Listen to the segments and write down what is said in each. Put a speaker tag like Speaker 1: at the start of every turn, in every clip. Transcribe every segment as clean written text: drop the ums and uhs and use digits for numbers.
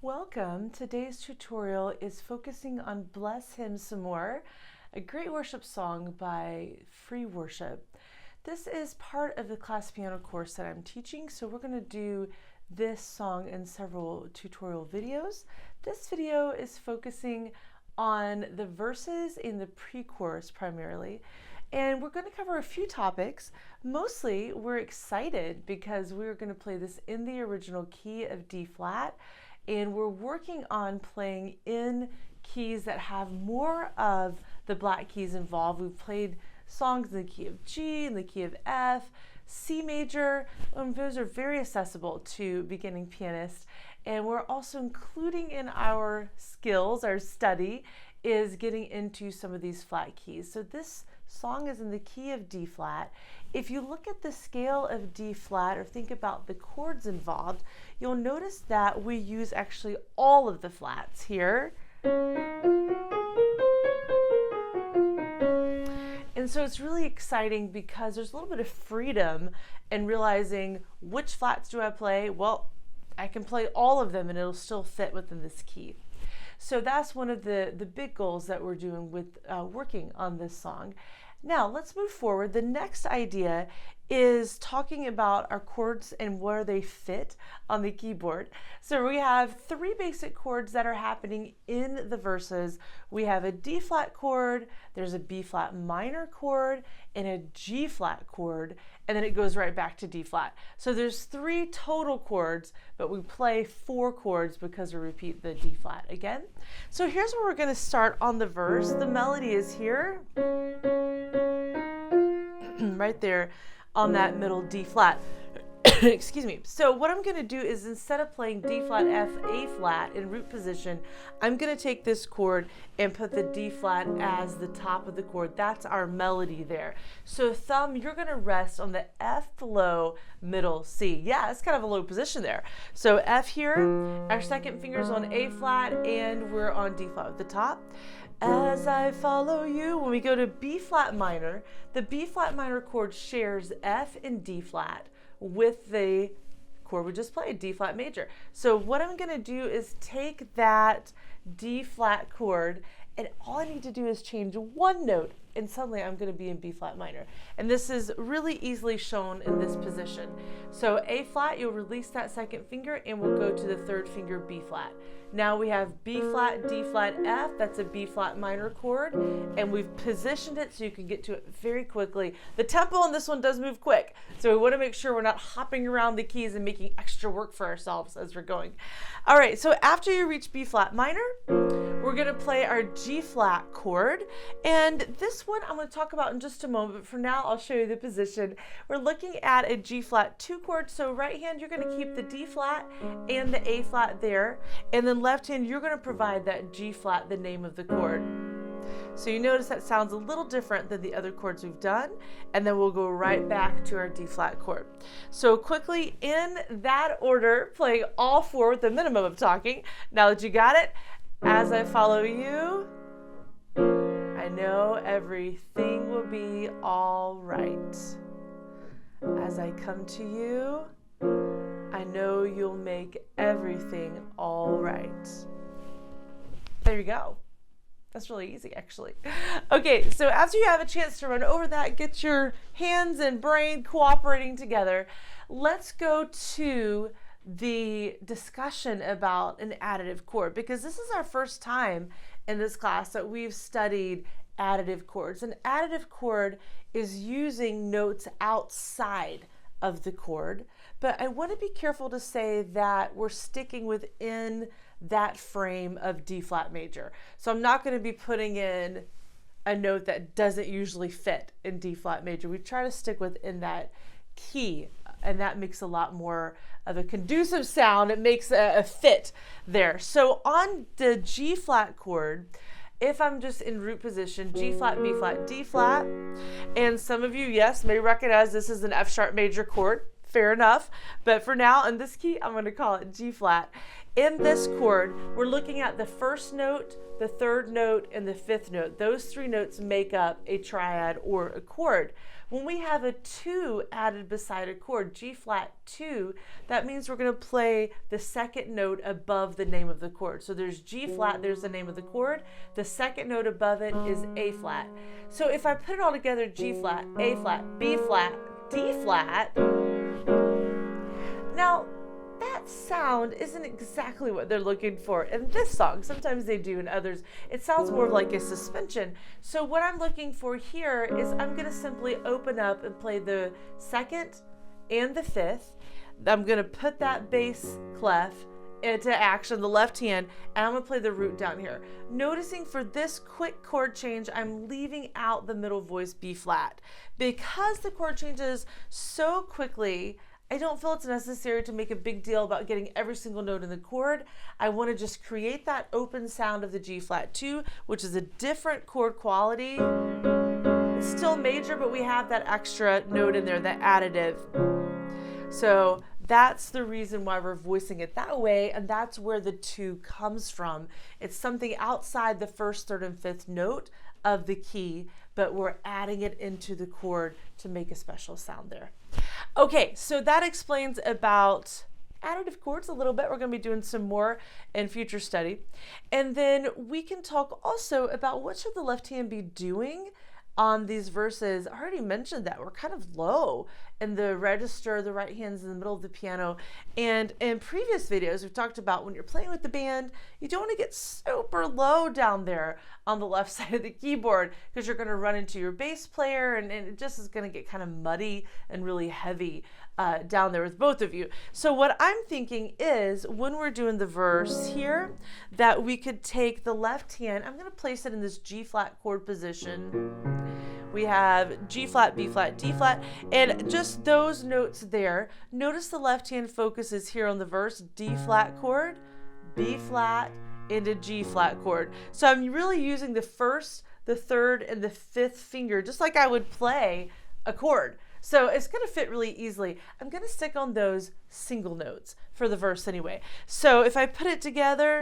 Speaker 1: Welcome. Today's tutorial is focusing on Bless Him Some More, a great worship song by Free Worship. This is part of the class piano course that I'm teaching, so we're going to do this song in several tutorial videos. This video is focusing on the verses in the pre-chorus primarily, and we're going to cover a few topics. Mostly, we're excited because we're going to play this in the original key of D flat. And we're working on playing in keys that have more of the black keys involved. We've played songs in the key of G, in the key of F, C major. Those are very accessible to beginning pianists. And we're also including in our skills, our study, is getting into some of these flat keys. So this song is in the key of D flat. If you look at the scale of D flat or think about the chords involved, you'll notice that we use actually all of the flats here. And so it's really exciting because there's a little bit of freedom in realizing which flats do I play. Well, I can play all of them and it'll still fit within this key. So that's one of the big goals that we're doing with working on this song. Now let's move forward. The next idea is talking about our chords and where they fit on the keyboard. So we have three basic chords that are happening in the verses. We have a D flat chord, there's a B flat minor chord, and a G flat chord, and then it goes right back to D flat. So there's three total chords, but we play four chords because we repeat the D flat again. So here's where we're going to start on the verse. The melody is here, right there on that middle D flat. Excuse me. So what I'm going to do is, instead of playing D flat, F, A flat in root position, I'm going to take this chord and put the D flat as the top of the chord. That's our melody there. So thumb, you're going to rest on the F low, middle C. Yeah, it's kind of a low position there. So F here, our second finger's on A flat, and we're on D flat at the top. As I follow you, when we go to B flat minor, the B flat minor chord shares F and D flat with the chord we just played, D flat major. So what I'm going to do is take that D flat chord, and all I need to do is change one note, and suddenly I'm going to be in B flat minor. And this is really easily shown in this position. So A flat, you'll release that second finger, and we'll go to the third finger, B flat. Now we have B flat, D flat, F. That's a B flat minor chord, and we've positioned it so you can get to it very quickly. The tempo on this one does move quick, so we want to make sure we're not hopping around the keys and making extra work for ourselves as we're going. All right, so after you reach B flat minor, we're going to play our G flat chord, and this one I'm going to talk about in just a moment, but for now I'll show you the position. We're looking at a G flat 2 chord, so right hand you're going to keep the D flat and the A flat there, and then left hand you're going to provide that G flat, the name of the chord. So you notice that sounds a little different than the other chords we've done, and then we'll go right back to our D flat chord. So quickly in that order, playing all four with the minimum of talking. Now that you got it, as I follow you, I know everything will be all right. As I come to you, I know you'll make everything all right. There you go. That's really easy, actually. Okay, so after you have a chance to run over that, get your hands and brain cooperating together, let's go to the discussion about an additive chord, because this is our first time in this class that we've studied additive chords. An additive chord is using notes outside of the chord, but I want to be careful to say that we're sticking within that frame of D flat major. So I'm not going to be putting in a note that doesn't usually fit in D flat major. We try to stick within that key, and that makes a lot more of a conducive sound. It makes a fit there. So on the G flat chord, if I'm just in root position, G flat, B flat, D flat, and some of you, yes, may recognize this is an F sharp major chord. fair enough. But for now, in this key, I'm going to call it G flat. In this chord, we're looking at the first note, the third note, and the fifth note. Those three notes make up a triad or a chord. When we have a 2 added beside a chord, G flat 2, that means we're going to play the second note above the name of the chord. So there's G flat, there's the name of the chord. The second note above it is A flat. So if I put it all together, G flat, A flat, B flat, D flat, now that sound isn't exactly what they're looking for in this song. Sometimes they do in others. It sounds more like a suspension. So what I'm looking for here is I'm going to simply open up and play the second and the fifth. I'm going to put that bass clef into action, the left hand, and I'm going to play the root down here. Noticing for this quick chord change, I'm leaving out the middle voice B flat. Because the chord changes so quickly, I don't feel it's necessary to make a big deal about getting every single note in the chord. I want to just create that open sound of the G flat 2, which is a different chord quality. It's still major, but we have that extra note in there, that additive. So that's the reason why we're voicing it that way, and that's where the 2 comes from. It's something outside the first, third, and fifth note of the key, but we're adding it into the chord to make a special sound there. Okay, so that explains about additive chords a little bit. We're going to be doing some more in future study. And then we can talk also about what should the left hand be doing on these verses. I already mentioned that we're kind of low in the register, the right hand's in the middle of the piano. And in previous videos, we've talked about when you're playing with the band, you don't want to get super low down there on the left side of the keyboard because you're going to run into your bass player and it just is going to get kind of muddy and really heavy down there with both of you. So what I'm thinking is when we're doing the verse here, that we could take the left hand, I'm going to place it in this G flat chord position. We have G flat, B flat, D flat, and just those notes there. Notice the left hand focuses here on the verse, D flat chord, B flat, and a G flat chord. So I'm really using the first, the third, and the fifth finger, just like I would play a chord. So it's going to fit really easily. I'm going to stick on those single notes for the verse anyway. So if I put it together,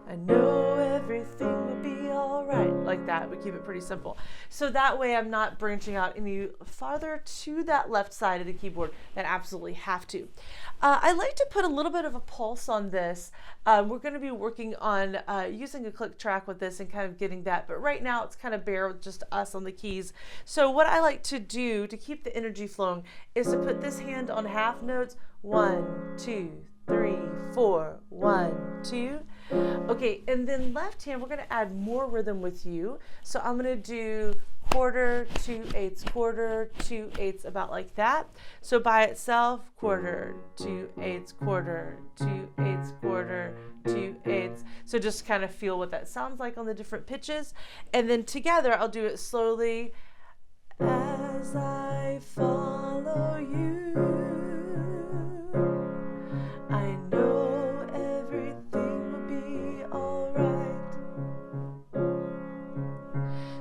Speaker 1: I know everything will be all right. Like that, we keep it pretty simple. So that way I'm not branching out any farther to that left side of the keyboard than I absolutely have to. I like to put a little bit of a pulse on this. We're going to be working on using a click track with this and kind of getting that, but right now it's kind of bare with just us on the keys. So what I like to do to keep the energy flowing is to put this hand on half notes, 1, 2, 3, 4, 1, 2. Okay, and then left hand, we're going to add more rhythm with you. So I'm going to do quarter, 2/8, quarter, 2/8, about like that. So by itself, quarter, 2/8, quarter, 2/8, quarter, 2/8. So just kind of feel what that sounds like on the different pitches. And then together, I'll do it slowly. As I follow you, I know everything will be all right.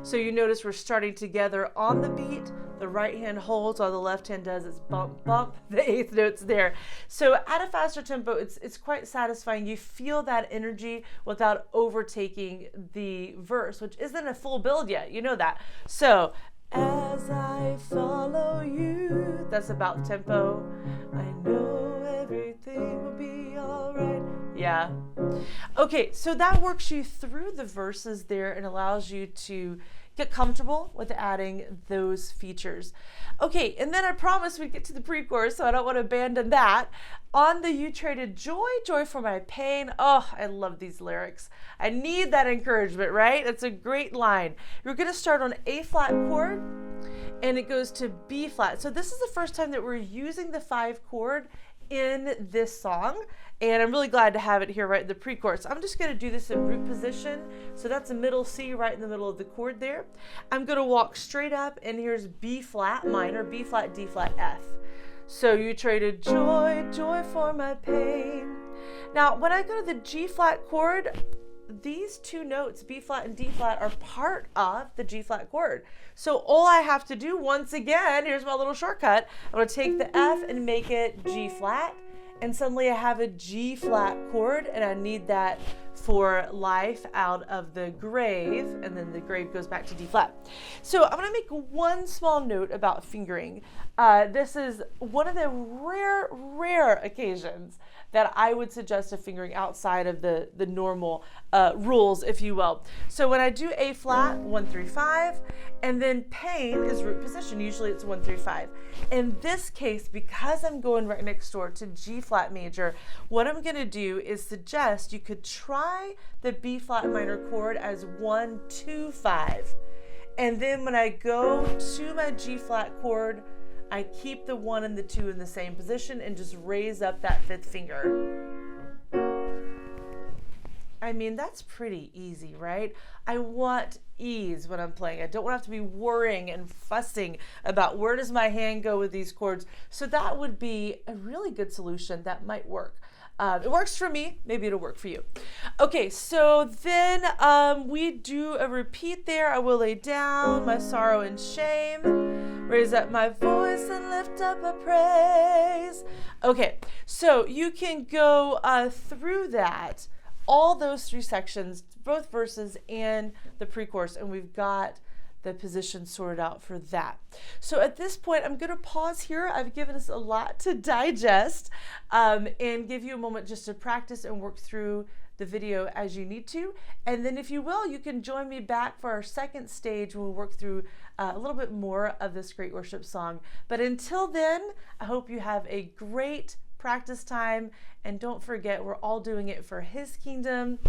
Speaker 1: So you notice we're starting together on the beat. The right hand holds while the left hand does its bump, bump, the eighth notes there. So at a faster tempo, it's quite satisfying. You feel that energy without overtaking the verse, which isn't a full build yet. You know that. So as I follow you, that's about tempo. I know everything will be all right. Yeah. Okay, so that works you through the verses there and allows you to get comfortable with adding those features. Okay, and then I promised we'd get to the pre-chorus, so I don't want to abandon that. On the You Traded Joy, Joy for My Pain. Oh, I love these lyrics. I need that encouragement, right? That's a great line. You're going to start on A flat chord, and it goes to B flat. So this is the first time that we're using the 5 chord in this song, and I'm really glad to have it here right in the pre-chorus. I'm just going to do this in root position, so that's a middle C right in the middle of the chord there. I'm going to walk straight up, and here's B flat minor, B flat, D flat, F. So you traded joy, joy for my pain. Now when I go to the G flat chord, these two notes, B flat and D flat, are part of the G flat chord. So all I have to do, once again, here's my little shortcut. I'm going to take the F and make it G flat, and suddenly I have a G flat chord, and I need that for life out of the grave, and then the grave goes back to D flat. So I'm going to make one small note about fingering. This is one of the rare occasions that I would suggest a fingering outside of the normal rules, if you will. So when I do A flat, 1, 3, 5, and then pain is root position. Usually it's 1, 3, 5. In this case, because I'm going right next door to G flat major, what I'm going to do is suggest you could try the B flat minor chord as 1, 2, 5. And then when I go to my G flat chord, I keep the 1 and the 2 in the same position and just raise up that 5th finger. I mean, that's pretty easy, right? I want ease when I'm playing. I don't want to have to be worrying and fussing about where does my hand go with these chords. So that would be a really good solution that might work. It works for me, maybe it'll work for you. Okay, so then we do a repeat there. I will lay down my sorrow and shame, raise up my voice and lift up a praise. Okay, so you can go through that, all those 3 sections, both verses and the pre-chorus, and we've got the position sorted out for that. So at this point, I'm going to pause here. I've given us a lot to digest, and give you a moment just to practice and work through the video as you need to. And then if you will, you can join me back for our second stage when we work through a little bit more of this great worship song. But until then, I hope you have a great practice time, and don't forget, we're all doing it for His kingdom.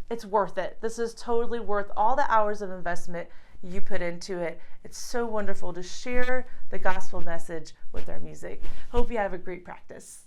Speaker 1: It's worth it. This is totally worth all the hours of investment you put into it. It's so wonderful to share the gospel message with our music. Hope you have a great practice.